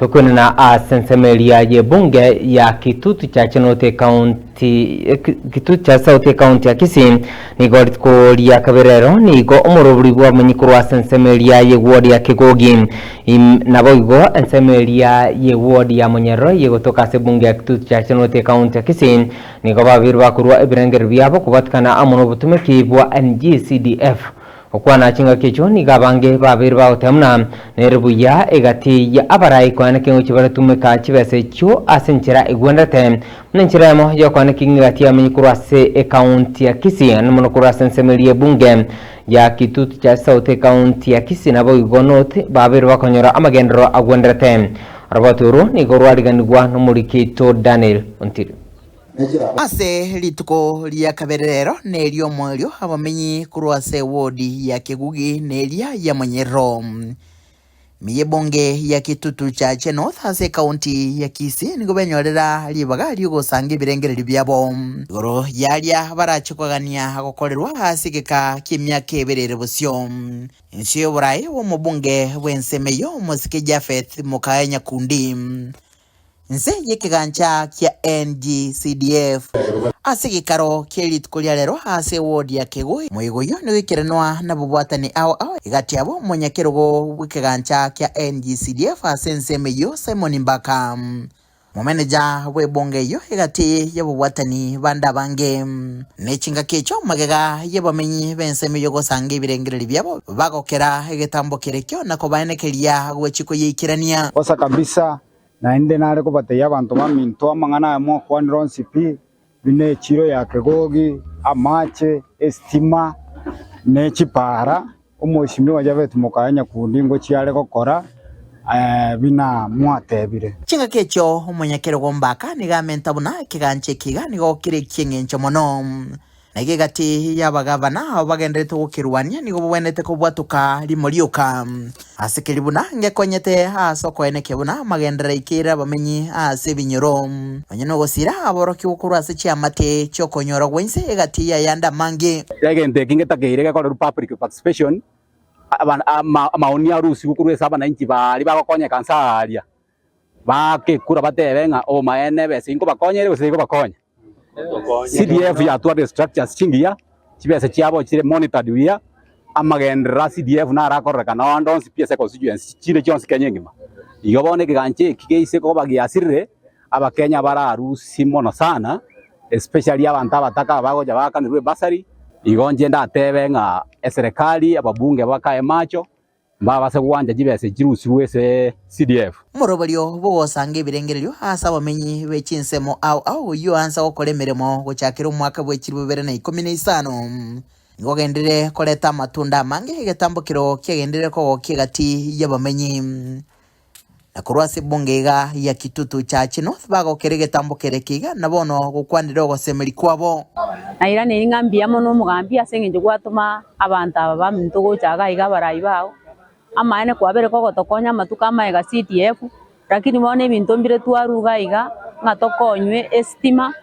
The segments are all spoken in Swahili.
Tukunena asensemelia ye bunge ya Kitutu cha Chenote County Kitutu cha South County ya Kisii nigo ritkoria kaberero nigo umuruburi bwa munyikuru asensemelia ye ward ya Kigogi nabo igo ensemelia ye ward ya Munyero ye gotoka se bunge ya Kitutu cha Chenote County ya Kisii nigo babiri bakurwa ebirengero byabo kubatkana amuno butumiki bwa NGCDF okwana chinga kecho ni gabange babiri baotemna nerbuya egati ya abarai kwana kengo chibaratumeka chibese cho asenchera egwendate nenchera mo yo kwana kingati ya minyikurase account ya Kisii anono kurase nsemelie bunge ya Kitutu cha South County ya Kisii nabo igonote babiri bakonyora amagendero agwendate arbaturu ni gorwadiganirwa nomurikito Daniel Ontiri ase rituko ria kaberero neryo mweryo abamenyi kurwase wodi ya Kigugi neria ya Munyero miyebonge ya Kitutu cha North ase county ya Kisii nigo benyorera libaga ryugosanga ibirengere byabo goro yaria barachukagania agokorerwa hasigeka kimyaka eberere busyo insiyo burai wo mubunge wensemeyo musike Jafeth Mukaya Kundi nse yekigancha kya NGCDF ase gikaro kyeritkulia lero ase ward ya Kigui muigoyo niwikirenwa na bubwatani ao igati abo munyakirogo wikigancha kya NGCDF ase nsemeyo Simon Mbaka manager webonge yo igati ya bubwatani banda bange nechinga kecho magega yebamenyi bensemeyo gosanga ibirengere byabo bagokera igitambo kirekyo nako banekeria gwechiko yikirania kosa kabisa naende nare kubateya abantu baminto amangana mo kwaniro nsipi bine chiro ya Kigogi amache estima ne chipara umushimi wa Jafeth Mukaya Kundi ngo chiare gokora bina mwatebire chinga kecho umunyakero gombaka nigamenta buna kiganche kiga nigo kire kingencho mono nage gati yabagavana bagenderete gukirwania nigo bwenete kubwatuka limorioka asekeri buna ngekonyete asoko eneke buna magendere ikira bamenyi ase binyoro anyino gosira aboroki gukuru ase chiamate cyo konyora gwense gati yanda mange yagende kingeta kirege ko public participation amaoni ya rusi gukuru esaba na inchi bari bakonya kansaria bakekura batebenga o maene besingo bakonyere besingo bakonya CDF ya tuwa structures chingia chibese chiabo chire monitored wia amagendera CDF na arakoreka na ndonsi pese constituency chire chonse kenyengima igobone kiganche kikeise ko bagiasire abakenya bararusi mono sana especially abantu abataka bagoja bakanirwe basari igonje ndatebenga eserikali ababunge bakae macho mbabase gwanja jibese jirusi wese CDF murobolyo bogosanga ibirengerero asa bamenyi bechinsemo au yo ansa gokolemeremo gochakira umwaka bwekiri 2015 ngogendere koleta matunda mange getambukiro kyegendere ko kigati yabamenyi nakurwase bongega ya Kitutu cha North bagokere getambukere kiga nabono gukwandira gosemeri kwabo naira ni ngambia mono mugambi asengenje gwatuma abantu aba mintugo chaga iga barayi bao amaene kwabere ko gotokonya matuka maega CDF lakini mone bintu mbire twaruga iga ngatokonywe estima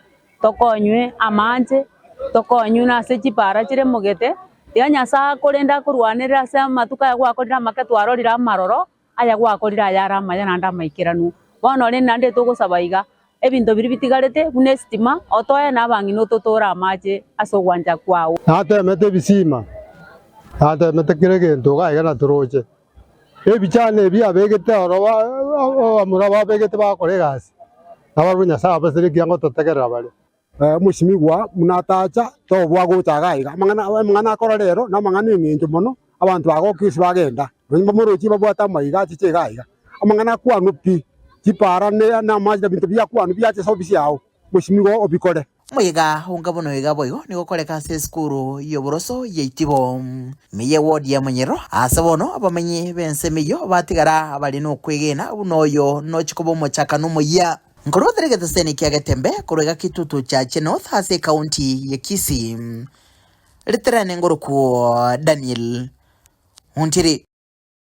tokonywe amanje tokonywe na se chipara chire mugete tianya sa korenda kurwanira se matuka ya gwakorira maketwarorira maroro aya gwakorira yara mayana nda maikiranu bono le nande tugusaba iga ebintu biri bitigarete bune estima otoya na bangino totora amaje asogwanja kwao ate mete bisima ate mete kirege ndoga iga na turoje ebichane bya begete oroba amuraba begete bakoregasi abarunya saba siri kyango totegera bale mushimigwa munatacha to bwago tagaiga mangana kororero na mangana nginjo mono abantu bagokisi bagenda bamuro chibabwata maiga chichegaiga amangana kwanu pi chipara ne na majda bintu bya kwanu bya chobisi yao mushimigwa obikore muiga ungabono iga boyo nigo koleka se skuru yoboroso yeitibo miye ward ya Munyero asabono abamenyi bensemeyo batigara abali no kwegena unoyo no chikobo mochaka no muya nkoroderege tsene kyagetembe kurega Kitutu cha North ase county ya Kisii literane ngoro ku Daniel Ontiri